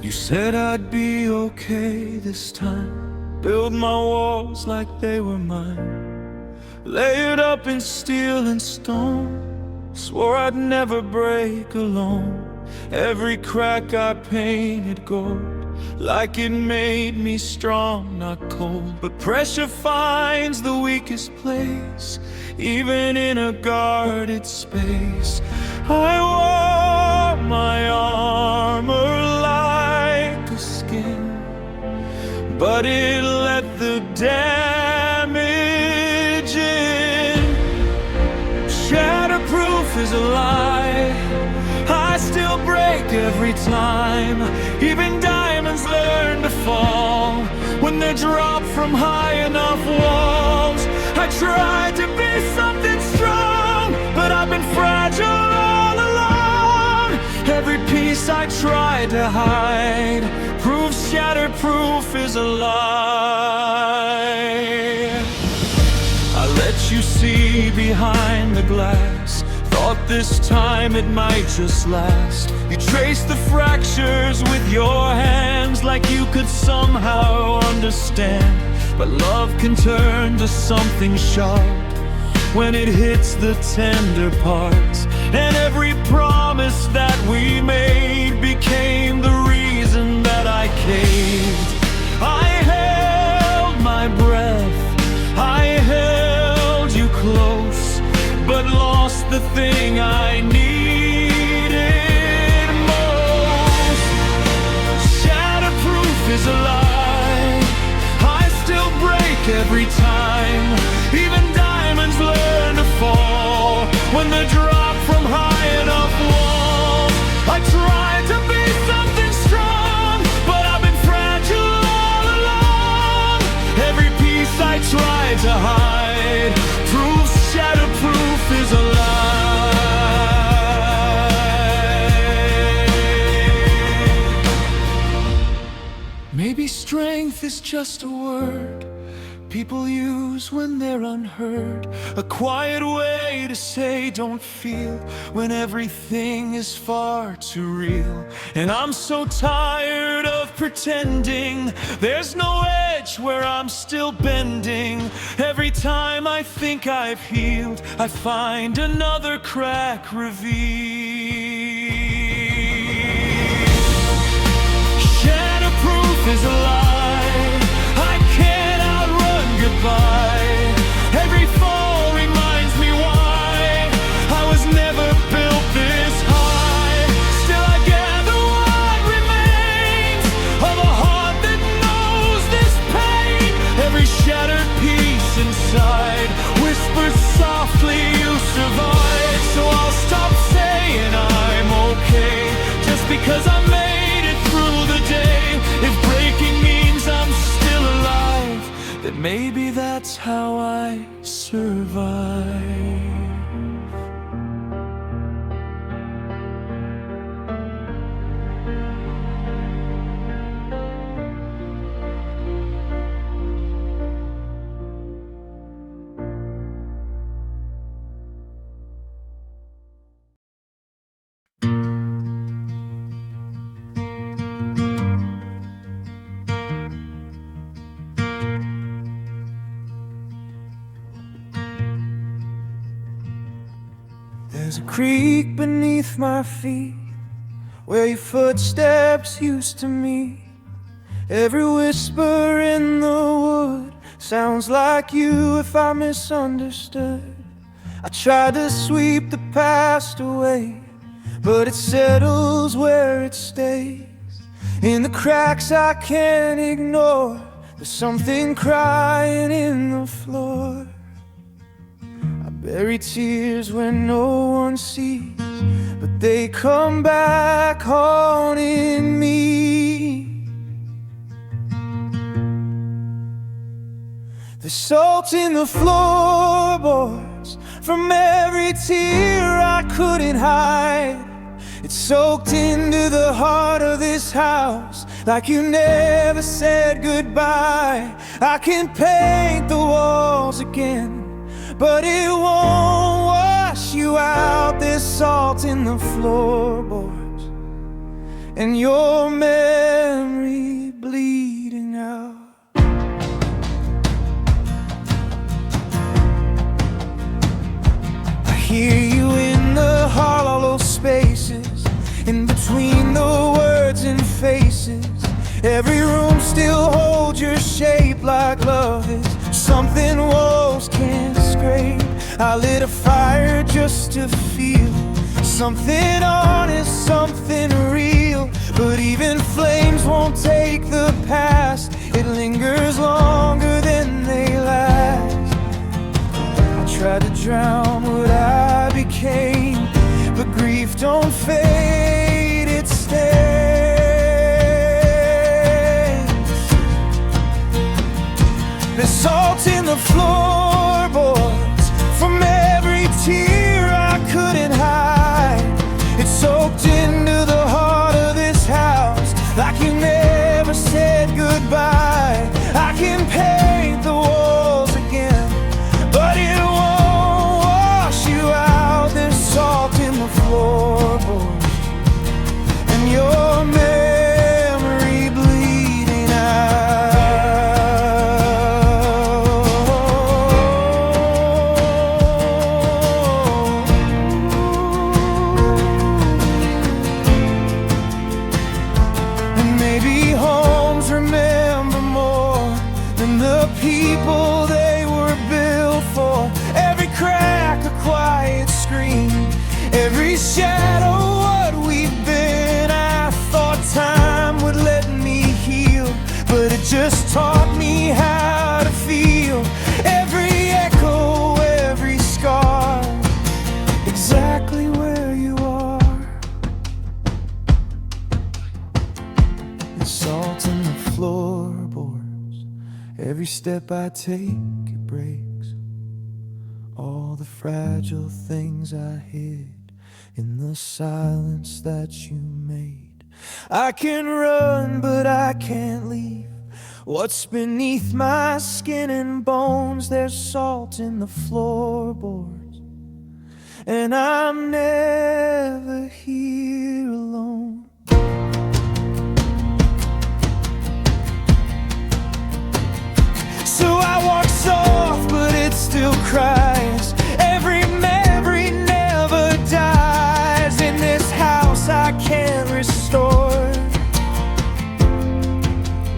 You said I'd be okay this time. Build my walls like they were mine. Layered up in steel and stone. Swore I'd never break alone. Every crack I painted gold, like it made me strong, not cold. But pressure finds the weakest place, even in a guarded space. I wore my armor like a skin, but it let the damage in. Shatterproof is a lie, I still break every time. Even diamonds learn to fall when they're dropped from high enough walls. I tried to be something strong, but I've been fragile all along. Every piece I tried to hide proves shatterproof is a lie. I let you see behind the glass, thought this time it might just last. You traced the fractures with your hands like you could somehow understand. But love can turn to something sharp when it hits the tender parts. And every promise that we made became the reason that I caved. I held my breath, I held you close, but lost the thing I needed most. Shatterproof is a lie, I still break every time. Even diamonds learn to fall when they're dropped from high enough walls. I tried to be something strong, but I've been fragile all along. Every piece I tried to hide proves shatterproof is a lie. Maybe strength is just a word people use when they're unheard, a quiet way to say don't feel when everything is far too real. And I'm so tired of pretending there's no edge where I'm still bending. Every time I think I've healed, I find another crack revealed. Shatterproof is a lie, I can't outrun goodbye. Every fall reminds me why I was never built this high. Still I gather what remains of a heart that knows this pain. Every shattered piece inside whispers softly you survived. So I'll stop saying I'm okay just because I made it through the day. If breaking means I'm still alive, then maybe that's how I survive. There's a creek beneath my feet where your footsteps used to meet. Every whisper in the wood sounds like you if I misunderstood. I tried to sweep the past away, but it settles where it stays. In the cracks I can't ignore, there's something crying in the floor. Bury tears when no one sees, but they come back haunting me. There's salt in the floorboards from every tear I couldn't hide. It's soaked into the heart of this house like you never said goodbye. I can paint the walls again, but it won't wash you out. There's salt in the floorboards, and your memory bleeding out. I hear you in the hollow spaces, in between the words and faces. Every room still holds your shape like love is something walls can't scrape. I lit a fire just to feel something honest, something real. But even flames won't take the past. It lingers longer than they last. I tried to drown what I became, but grief don't fade, it stays. There's salt in the floorboards from every tear I couldn't hide. It's soaked into the heart of this house like you never said goodbye. I can paint the walls again, but it won't wash you out. There's salt in the floorboards and your memory bleeding out. And maybe homes remember more than the people they were built for. Every crack a quiet scream, every shadow what we've been. I thought time would let me heal, but it just taught me how to feel. Every echo, every scar, exactly where you are. There's salt in the floorboards. Every step I take, it breaks all the fragile things I hid in the silence that you made. I can run, but I can't leave what's beneath my skin and bones. There's salt in the floorboards, and I'm never here alone. So I walk soft, but it still cries. Every memory never dies. In this house I can't restore,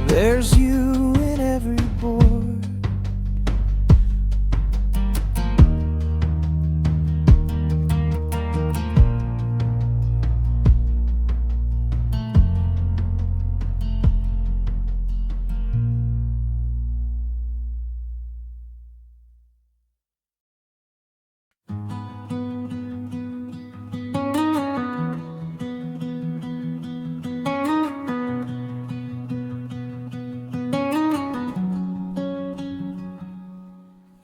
there's you in every board.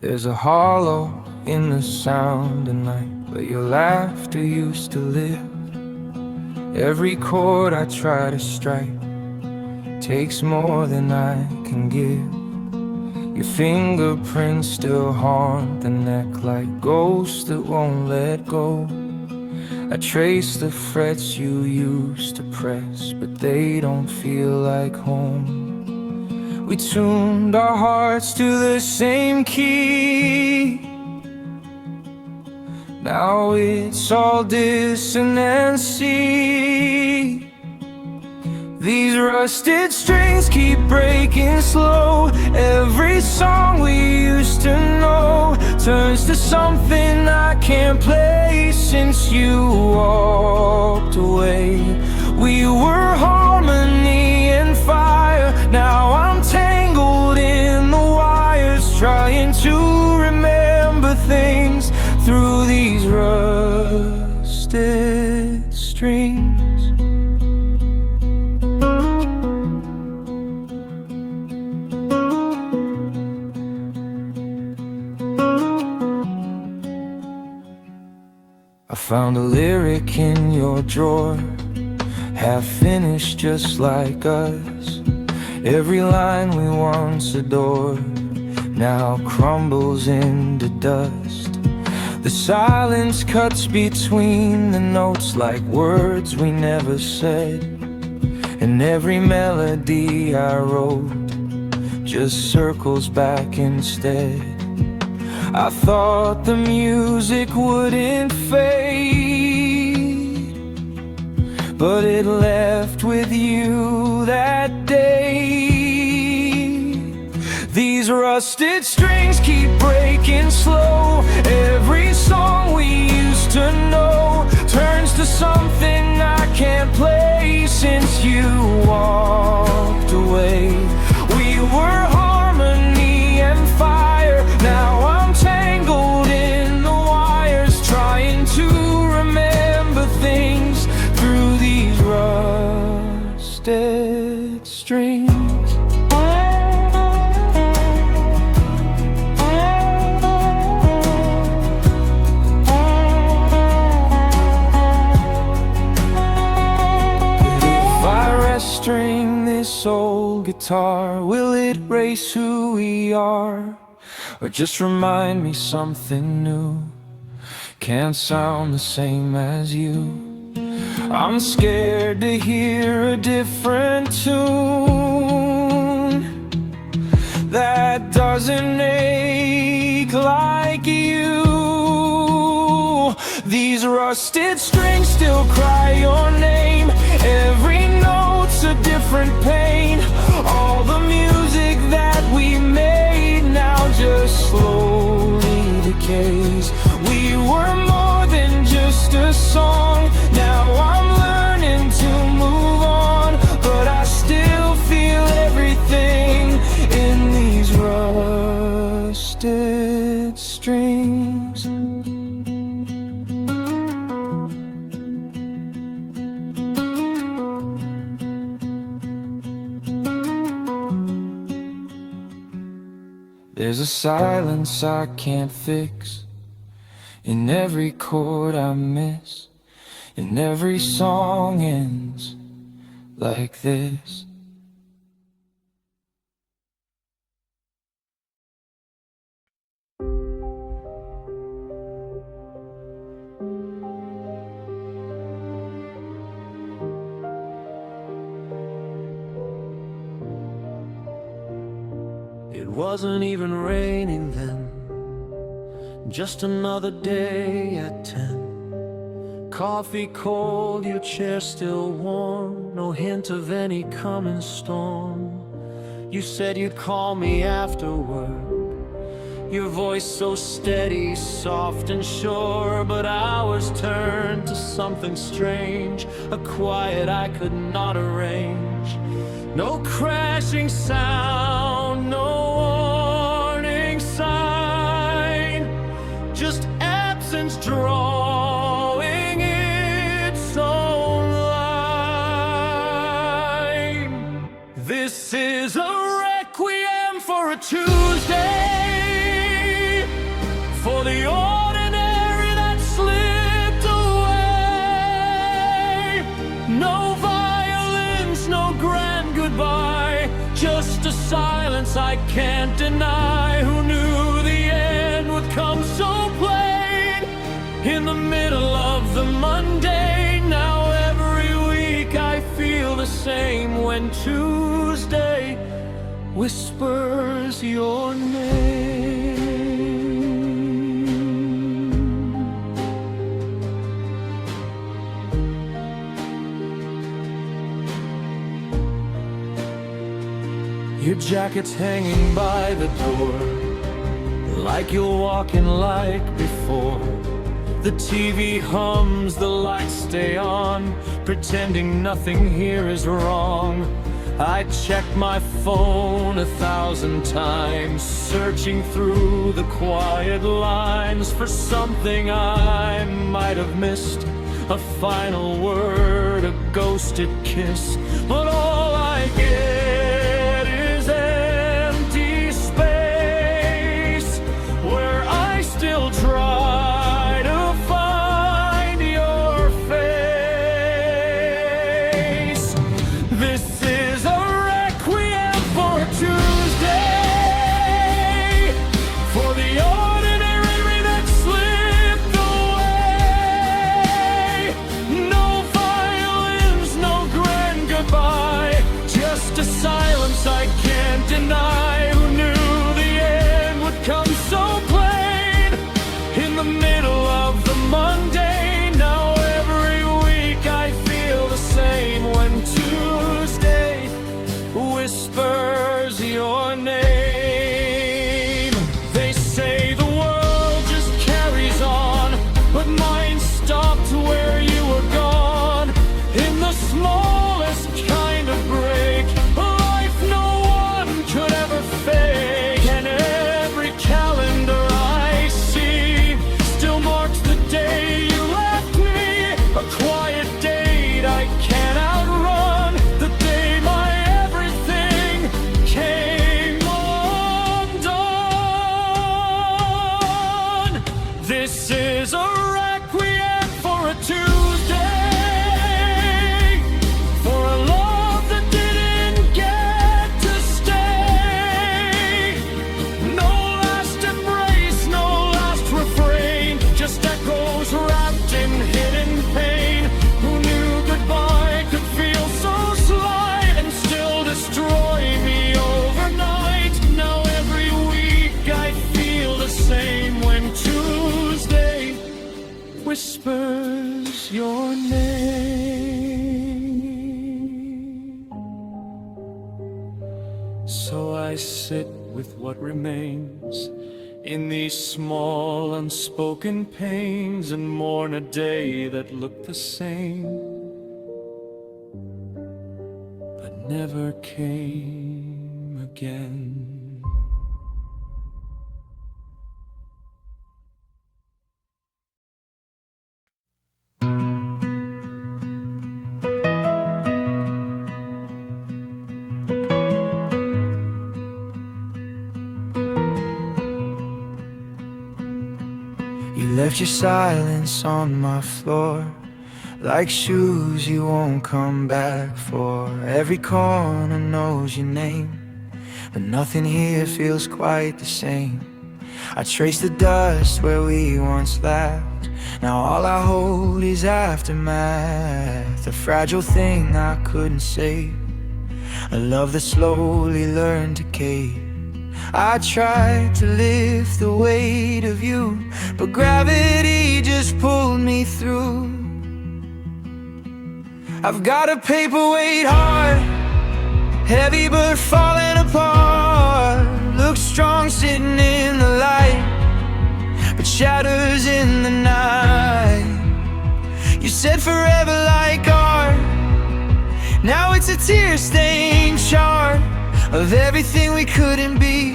There's a hollow in the sound at night where your laughter used to live. Every chord I try to strike takes more than I can give. Your fingerprints still haunt the neck like ghosts that won't let go. I trace the frets you used to press, but they don't feel like home. We tuned our hearts to the same key. Now it's all dissonancy. These rusted strings keep breaking slow. Every song we used to know turns to something I can't play since you walked away. We were harmony and fire. Now I'm tangled in the wires, trying to remember things through these rusted strings. I found a lyric in your drawer, half finished just like us. Every line we once adored now crumbles into dust. The silence cuts between the notes like words we never said. and every melody I wrote just circles back instead. I thought the music wouldn't fade, but it left with you that day. These rusted strings keep breaking slow. Every song we used to know turns to something I can't play since you walked away. We were harmony and fire, now I'm tangled in the wires, trying to remember things through these rusted strings. String this old guitar, will it erase who we are, or just remind me something new? Can't sound the same as you. I'm scared to hear a different tune that doesn't ache like you. These rusted strings still cry your name. Every note's a different pain. All the music that we made now just slowly decays. We were more than just a song. Now I'm learning to move on, but I still feel everything in these rusted strings. There's a silence I can't fix in every chord I miss, and every song ends like this. It wasn't even raining then, just another day at 10. Coffee cold, your chair still warm, no hint of any coming storm. You said you'd call me afterward, your voice so steady, soft and sure. But hours turned to something strange, a quiet I could not arrange. No crashing sound, no warning sign, just absence drawing its own line. This is a requiem for a Tuesday, for the ordinary that slipped away. No violins, no grand goodbye, just a silence I can't deny. Who knew the end would come so plain in the middle of the mundane? Now every week I feel the same when Tuesday whispers your name. Your jacket's hanging by the door, like you're walking like before. The TV hums, the lights stay on, pretending nothing here is wrong. I check my phone 1,000 times, searching through the quiet lines for something I might have missed, a final word, a ghosted kiss. But all I get is empty space, where I still try to find your face. This is a requiem for a Tuesday, for the ordinary that slipped away. No violins, no grand goodbye, So I sit with what remains in these small unspoken pains, and mourn a day that looked the same but never came again. You left your silence on my floor, like shoes you won't come back for. Every corner knows your name, but nothing here feels quite the same. I trace the dust where we once laughed. Now all I hold is aftermath, a fragile thing I couldn't save, a love that slowly learned to cave. I tried to lift the weight of you, but gravity just pulled me through. I've got a paperweight heart, heavy but falling apart. Looks strong sitting in the light, but shatters in the night. You said forever like art, now it's a tear-stained chart of everything we couldn't be.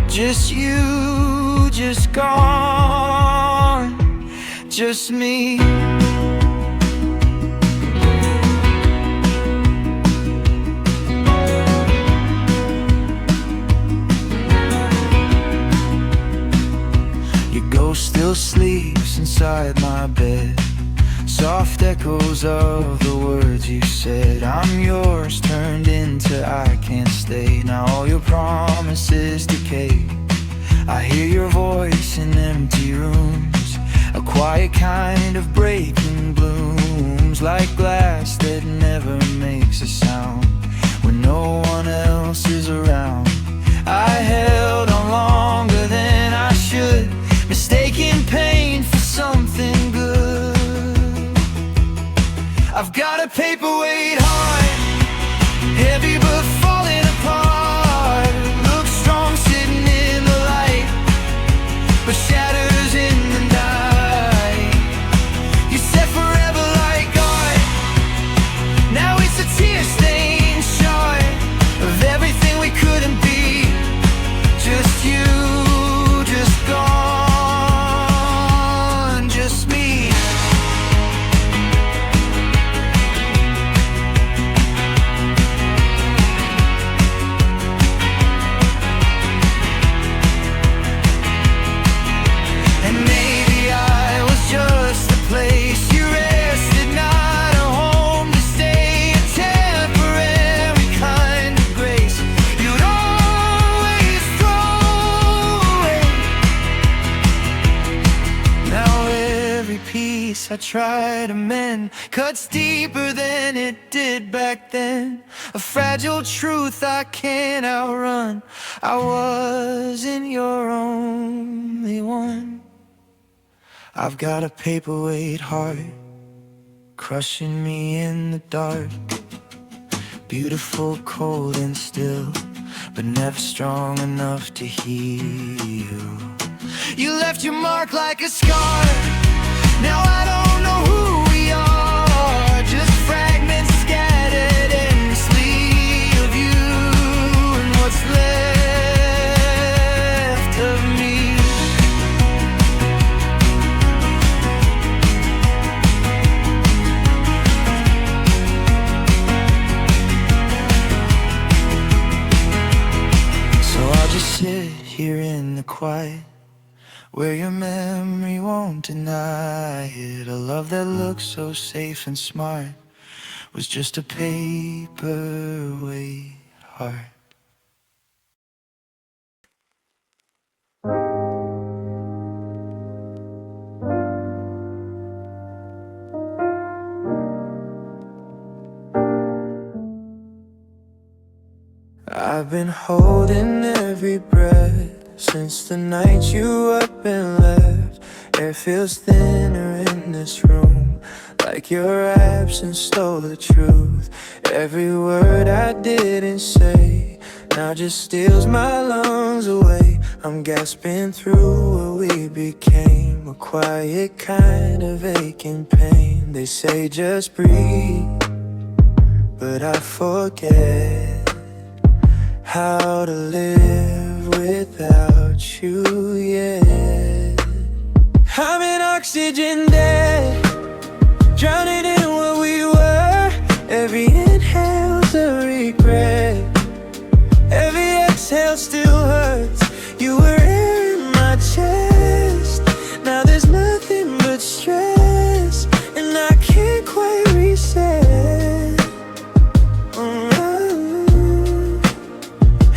Just you, just gone, just me. Your ghost still sleeps inside my bed, soft echoes of the words you said. I'm yours turned into I can't stay. Now all your promises decay. I hear your voice in empty rooms, a quiet kind of breaking blooms, like glass that never makes a sound when no one else is around. I held on longer than I should, mistaking pain for something good. I've got a paperweight heart, heavy but falling apart. Looks strong sitting in the light, but shatters in the night. You said forever like art, now it's a tear-stained chart of everything we couldn't be. Just you, just gone, just me. I try to mend, cuts deeper than it did back then. A fragile truth I can't outrun. I wasn't your only one. I've got a paperweight heart, crushing me in the dark. Beautiful, cold and still, but never strong enough to heal. You left your mark like a scar. Now I don't know who we are, just fragments scattered endlessly of you and what's left of me. So I'll just sit here in the quiet, where your memory won't deny it. A love that looks so safe and smart was just a paperweight heart. I've been holding every breath since the night you up and left. Air feels thinner in this room, like your absence stole the truth. Every word I didn't say now just steals my lungs away. I'm gasping through what we became, a quiet kind of aching pain. They say just breathe, but I forget how to live without you, yeah. I'm an oxygen debt, drowning in what we were. Every inhale's a regret, every exhale still hurts. You were air in my chest, now there's nothing but stress, and I can't quite reset.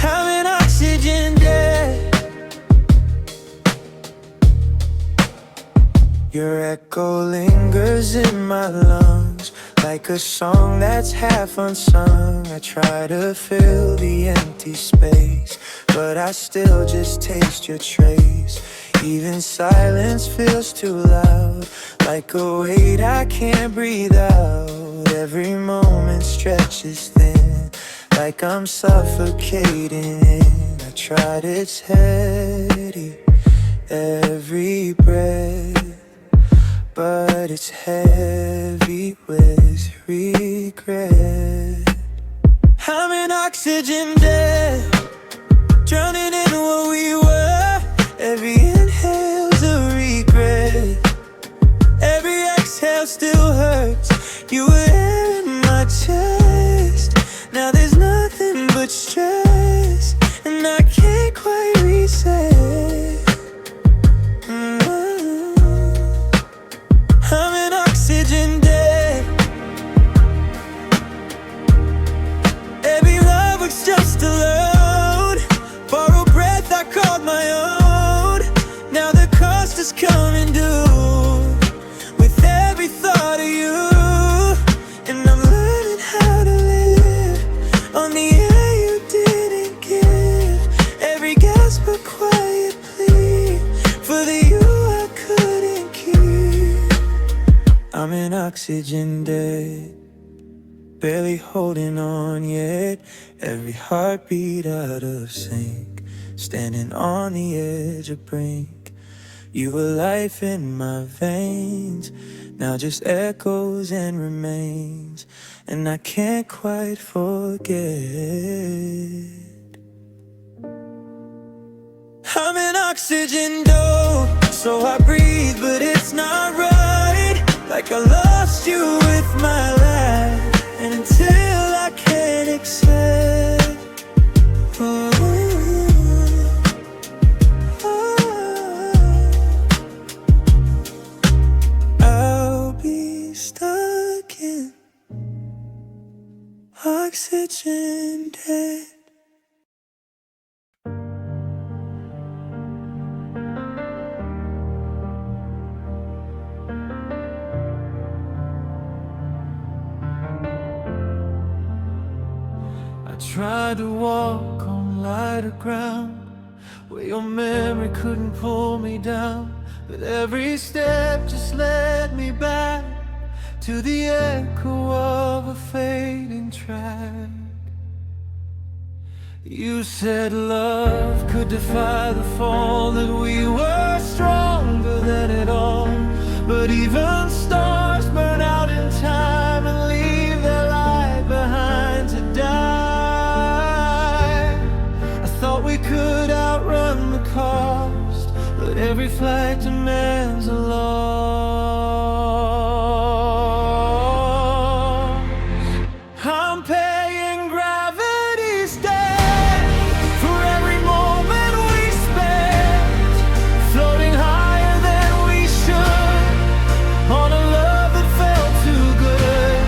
I'm an oxygen debt. Your echo lingers in my lungs, like a song that's half unsung. I try to fill the empty space, but I still just taste your trace. Even silence feels too loud, like a weight I can't breathe out. Every moment stretches thin, like I'm suffocating in. I tried, it's heady, every breath, but it's heavy with regret. I'm an oxygen debt, drowning in what we were. Every inhale's a regret, every exhale still hurts. You were air in my chest, now there's nothing but stress, and I can't quite reset. I'm an oxygen debt. Every love was just a load, borrowed breath I called my own. Now the cost is coming due, with every thought of you. And I'm learning how to live on the air you didn't give. Every gasp a quiet plea for the you I couldn't keep. I'm an oxygen debt, barely holding on yet. Every heartbeat out of sync, standing on the edge of brink. You were life in my veins, now just echoes and remains, and I can't quite forget. I'm an oxygen dome, so I breathe, but it's not right. Like I lost you with my life, and until I can't accept, I'll be stuck in oxygen debt. I tried to walk on lighter ground, where your memory couldn't pull me down, but every step just led me back to the echo of a fading track. You said love could defy the fall, that we were stronger than it all. But even stars burn out in time and leave their light behind to die. I thought we could outrun the cost, but every flight demands a loss. I'm paying gravity's debt for every moment we spent, floating higher than we should, on a love that felt too good.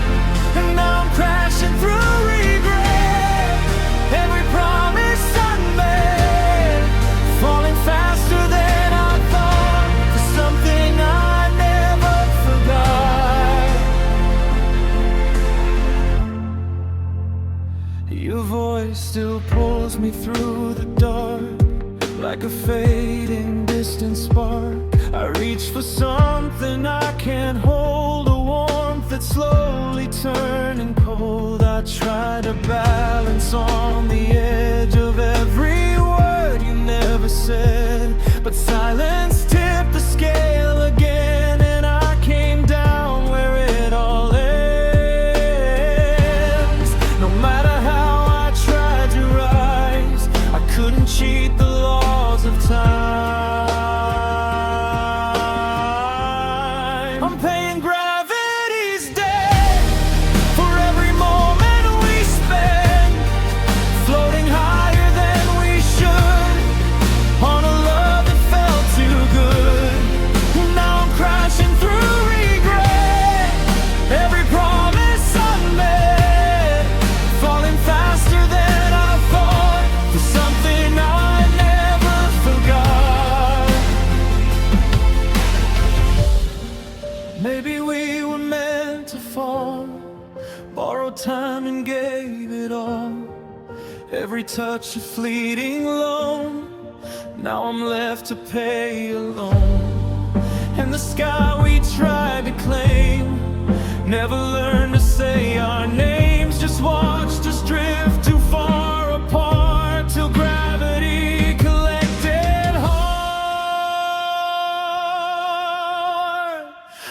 And now I'm crashing through regret, every promise unmet, falling faster than I thought, for something I never forgot. Your voice still pulls me through the dark, like a fading distant spark. I reach for something I can't hold, a warmth that slowly turning cold. I try to balance on the edge of every word you never said, but silence tipped the scale again, and I came down where it all ends. No matter how I tried to rise, I couldn't cheat the laws of time. I'm paying gravity's debt for every moment we spend, floating higher than we should on a love that felt too good. Now I'm crashing through regret, every promise unmet, falling faster than I fought for something I never forgot. Maybe we were meant to fall, borrowed time and gave it all, every touch a fleeting loan. Now I'm left to pay alone, and the sky we tried to claim never learned to say our names. Just watched us drift too far apart till gravity collected hard.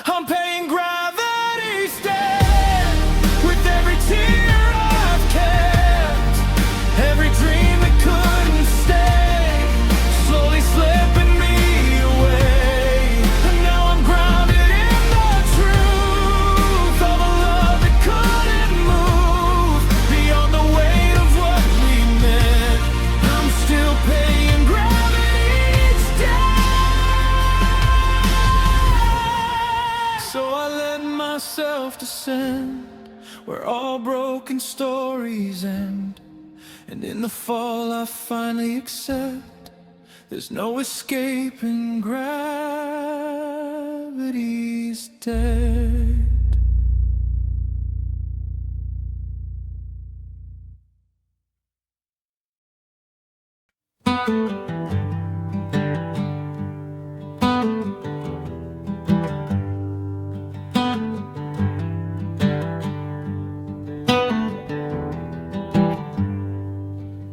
I'm paying gravity's debt with every tear I've kept, every dream that couldn't stay, slowly slipping me away. And now I'm grounded in the truth of a love that couldn't move beyond the weight of what we meant. I'm still paying gravity's debt. So I let myself descend where all broken stories end, and in the fall I finally accept there's no escaping gravity's debt.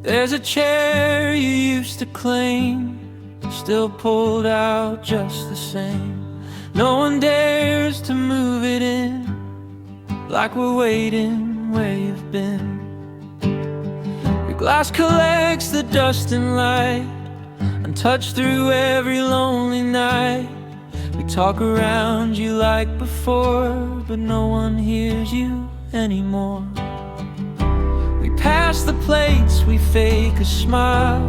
There's a chair you used to claim, still pulled out just the same. No one dares to move it in, like we're waiting where you've been. Your glass collects the dust and light, untouched through every lonely night. We talk around you like before, but no one hears you anymore. We pass the plates, we fake a smile,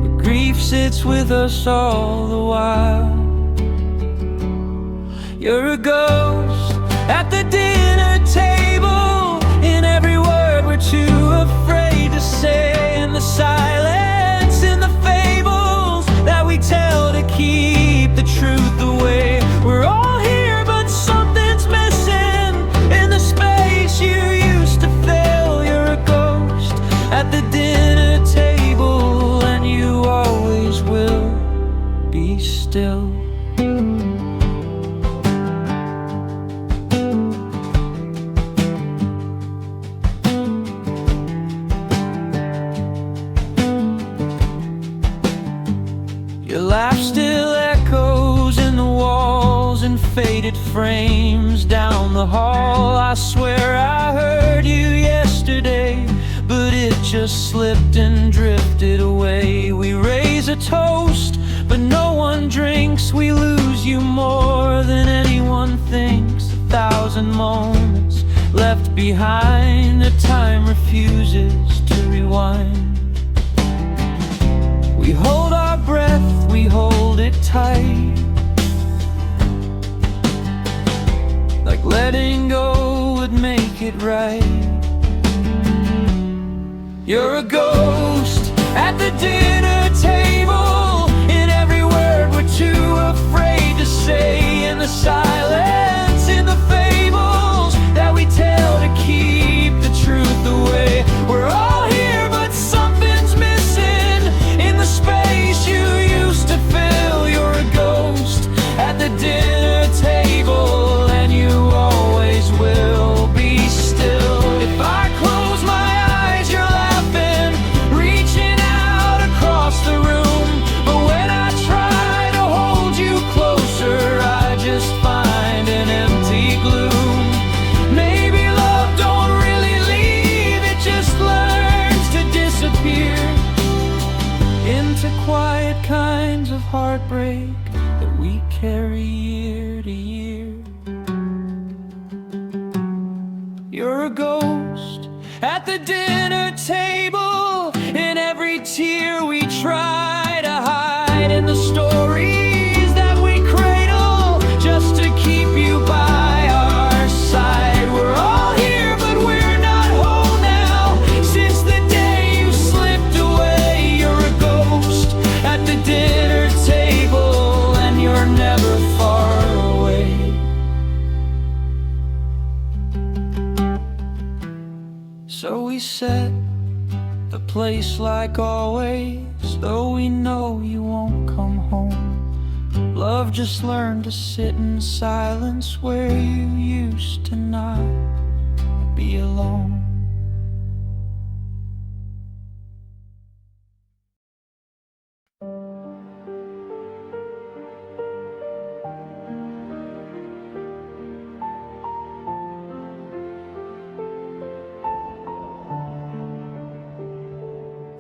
but grief sits with us all the while. You're a ghost at the dinner table, in every word we're too afraid to say, in the silence, in the fables that we tell to keep the truth away. We're all here, but something's missing in the space you used to fill. You're a ghost at the dinner table, and you always will be still. Your laugh still echoes in the walls and faded frames down the hall. I swear I heard you yesterday, but it just slipped and drifted away. We raise a toast, but no one drinks. We lose you more than anyone thinks. 1,000 moments left behind, the time refuses to rewind. We hold our breath, we hold it tight, like letting go would make it right. You're a ghost at the dinner table, in every word we're too afraid to say, in the silence, in the fables that we tell to keep the truth away. We're all here, but something's missing in the space you used to fill. You're a ghost at the dinner the quiet kinds of heartbreak that we carry year to year. You're a ghost at the dinner table, in every tear we try to hide, in the stories that we cradle just to keep you by our side. We're all here, but we're not whole now, since the day you slipped away. You're a ghost at the dinner table, and you're never far away. So we set the place like always, though we know you won't come home. Love, just learn to sit in silence where you used to not be alone.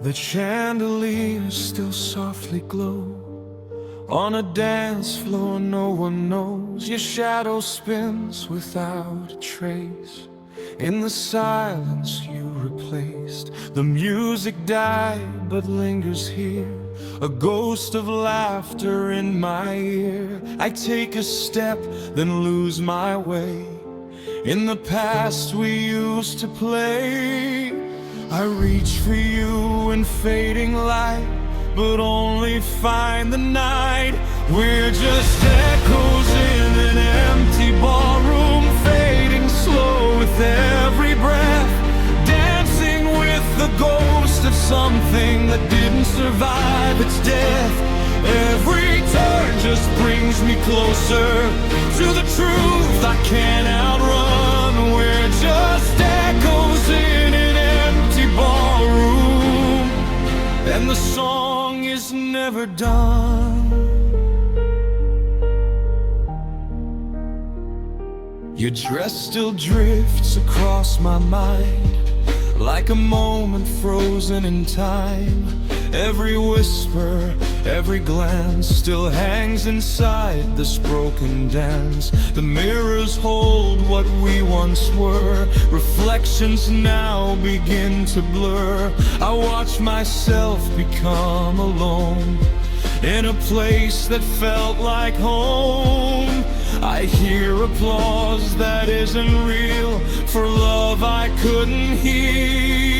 The chandeliers still softly glow on a dance floor no one knows. Your shadow spins without a trace. In the silence you replaced. The music died but lingers here, a ghost of laughter in my ear. I take a step, then lose my way. In the past we used to play. I reach for you in fading light, but only find the night. We're just echoes in an empty ballroom, fading slow with every breath, dancing with the ghost of something that didn't survive its death. Every turn just brings me closer to the truth I can't outrun. We're just echoes in an empty ballroom, and the song is never done. Your dress still drifts across my mind, like a moment frozen in time. Every whisper, every glance still hangs inside this broken dance. The mirrors hold what we once were. Reflections now begin to blur. I watch myself become alone in a place that felt like home. I hear applause that isn't real for love I couldn't heal.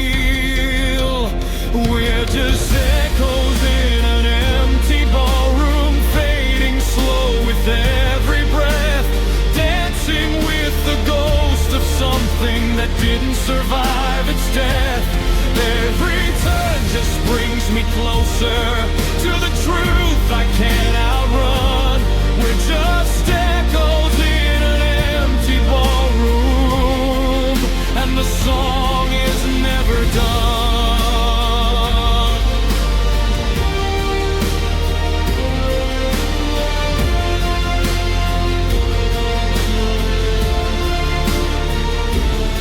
We're just echoes in an empty ballroom, fading slow with every breath, dancing with the ghost of something that didn't survive its death. Every turn just brings me closer to the truth I can't outrun. We're just echoes in an empty ballroom, and the song is never done.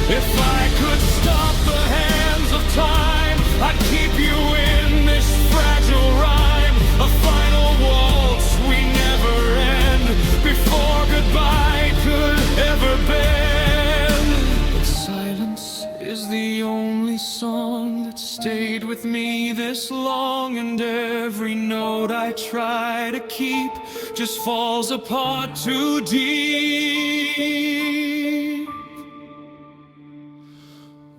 If I could stop the hands of time, I'd keep you in this fragile rhyme. A final waltz we never end, before goodbye could ever bend. But silence is the only song that stayed with me this long, and every note I try to keep just falls apart too deep.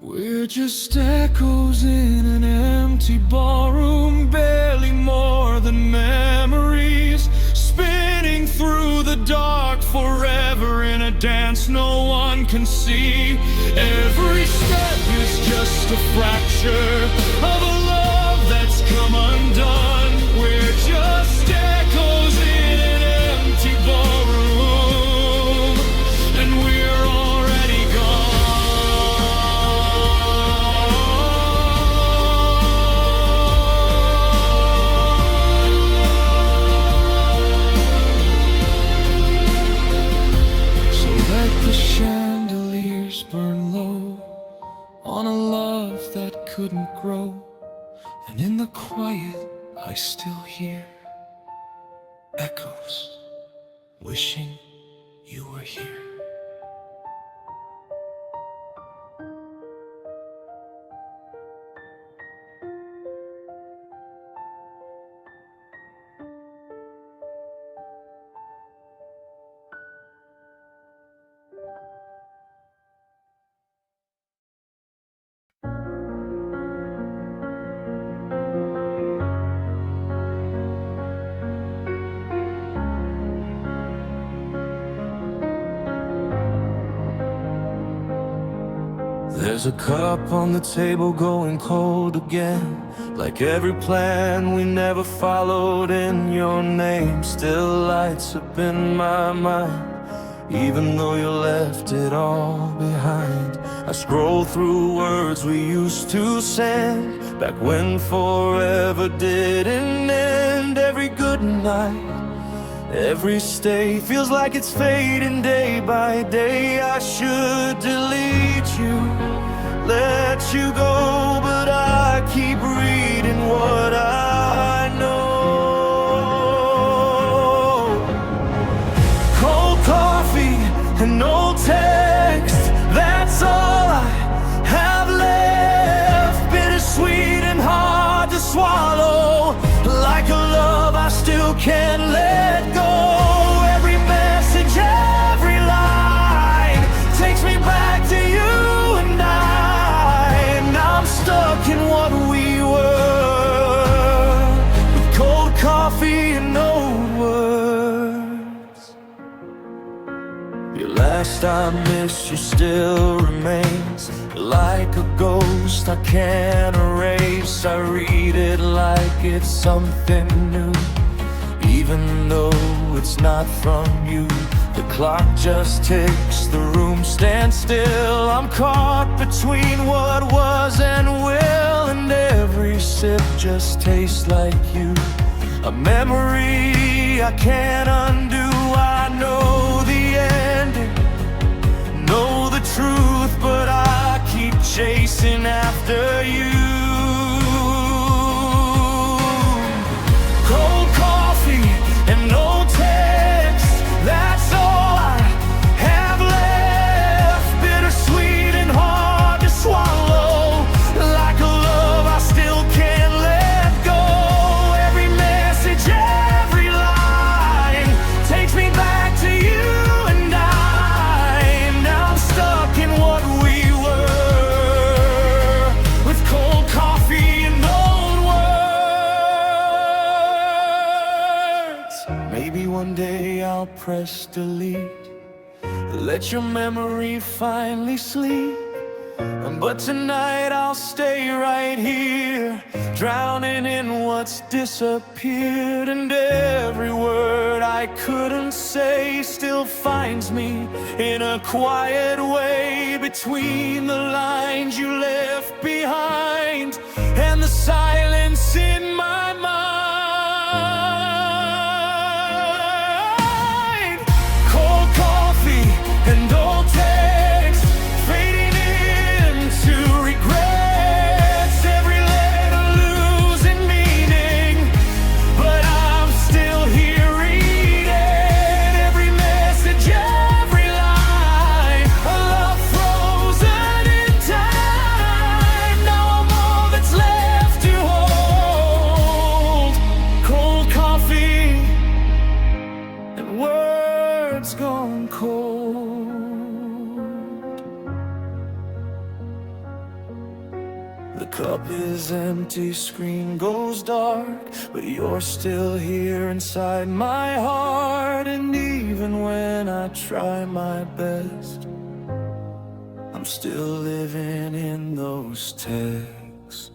We're just echoes in an empty ballroom, barely more than memories, spinning through the dark forever in a dance no one can see. Every step is just a fracture of a love that's come undone. We're just echoes in an empty ballroom, and we're already gone. Chandeliers burn low on a love that couldn't grow, and in the quiet I still hear echoes wishing you were here. There's a cup on the table going cold again, like every plan we never followed. In your name still lights up in my mind, even though you left it all behind. I scroll through words we used to send, back when forever didn't end. Every good night, every stay feels like it's fading day by day. I should delete you, let you go, but I keep reading what I know. Cold coffee and old text, that's all I have left. Bittersweet and hard to swallow, like a love I still can't let go. Every message, every line takes me back to you and I'm stuck in what we were, with cold coffee and no words. Your last I miss you still remains, like a ghost I can't erase. I read it like it's something new, even though it's not from you. The clock just ticks, the room stands still. I'm caught between what was and will, and every sip just tastes like you. A memory I can't undo. I know the ending, know the truth, but I keep chasing after you. Cold coffee and no text, that's all I have left. Bittersweet and hard to swallow, like a love I still can't let go. Every message, every line takes me back to you and I'm stuck in what we were, with cold coffee and old words. Maybe one day I'll press delete, let your memory finally sleep. But tonight I'll stay right here, drowning in what's disappeared. And every word I couldn't say still finds me in a quiet way, between the lines you left behind and the silence in my mind. Cold coffee and old text, fading into regrets. Every letter losing meaning, but I'm still here reading. Every message, every line, a love frozen in time. Now I'm all that's left to hold. Cold coffee and words gone cold. The cup is empty, screen goes dark, but you're still here inside my heart. And even when I try my best, I'm still living in those texts.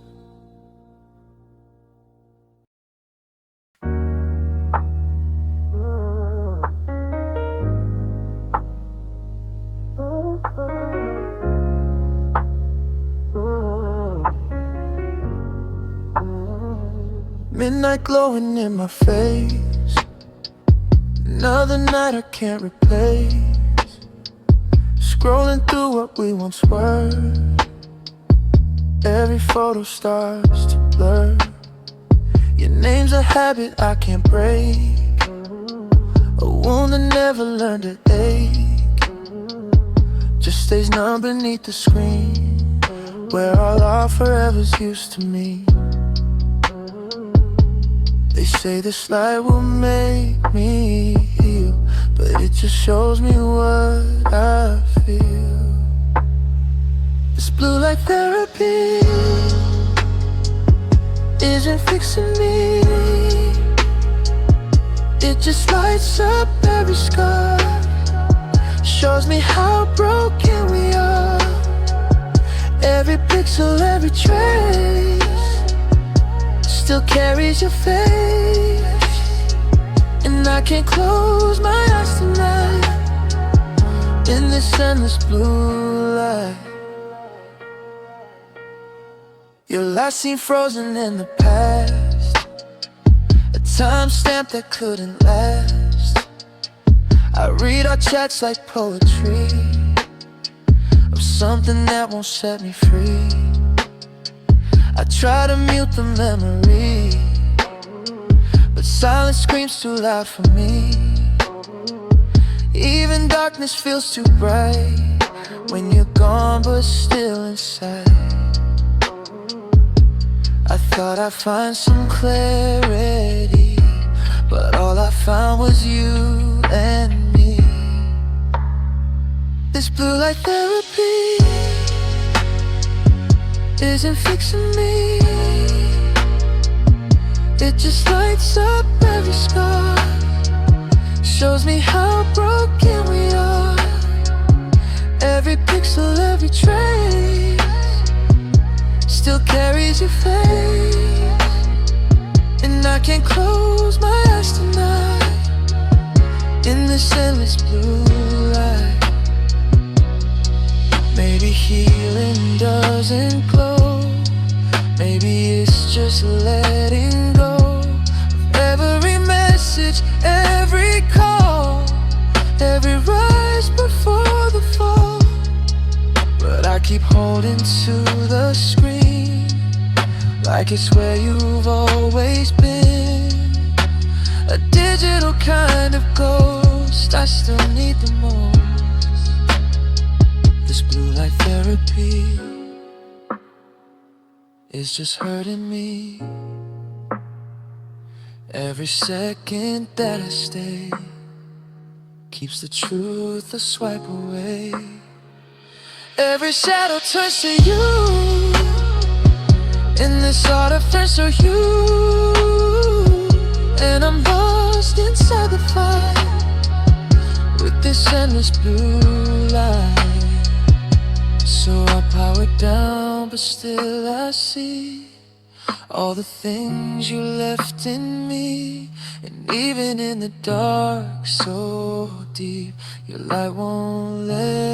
Midnight glowing in my face, another night I can't replace. Scrolling through what we once were, every photo starts to blur. Your name's a habit I can't break, a wound that never learned to ache. Just stays numb beneath the screen, where all our forevers used to meet. They say this light will make me heal, but it just shows me what I feel. This blue light therapy isn't fixing me. It just lights up every scar, shows me how broken we are. Every pixel, every trace still carries your face, and I can't close my eyes tonight in this endless blue light. Your last scene frozen in the past, a timestamp that couldn't last. I read our chats like poetry of something that won't set me free. I try to mute the memory, but silence screams too loud for me. Even darkness feels too bright when you're gone, but still inside. I thought I'd find some clarity, but all I found was you and me. This blue light therapy isn't fixing me. It just lights up every scar, shows me how broken we are. Every pixel, every trace still carries your face, and I can't close my eyes tonight in this endless blue light. Maybe healing doesn't glow, maybe it's just letting go of every message, every call, every rise before the fall. But I keep holding to the screen like it's where you've always been, a digital kind of ghost I still need the most. This blue light therapy is just hurting me. Every second that I stay keeps the truth a swipe away. Every shadow turns to you, in this art of turns to you, and I'm lost inside the fight with this endless blue light. So I power down, but still I see all the things you left in me. And even in the dark so deep, your light won't let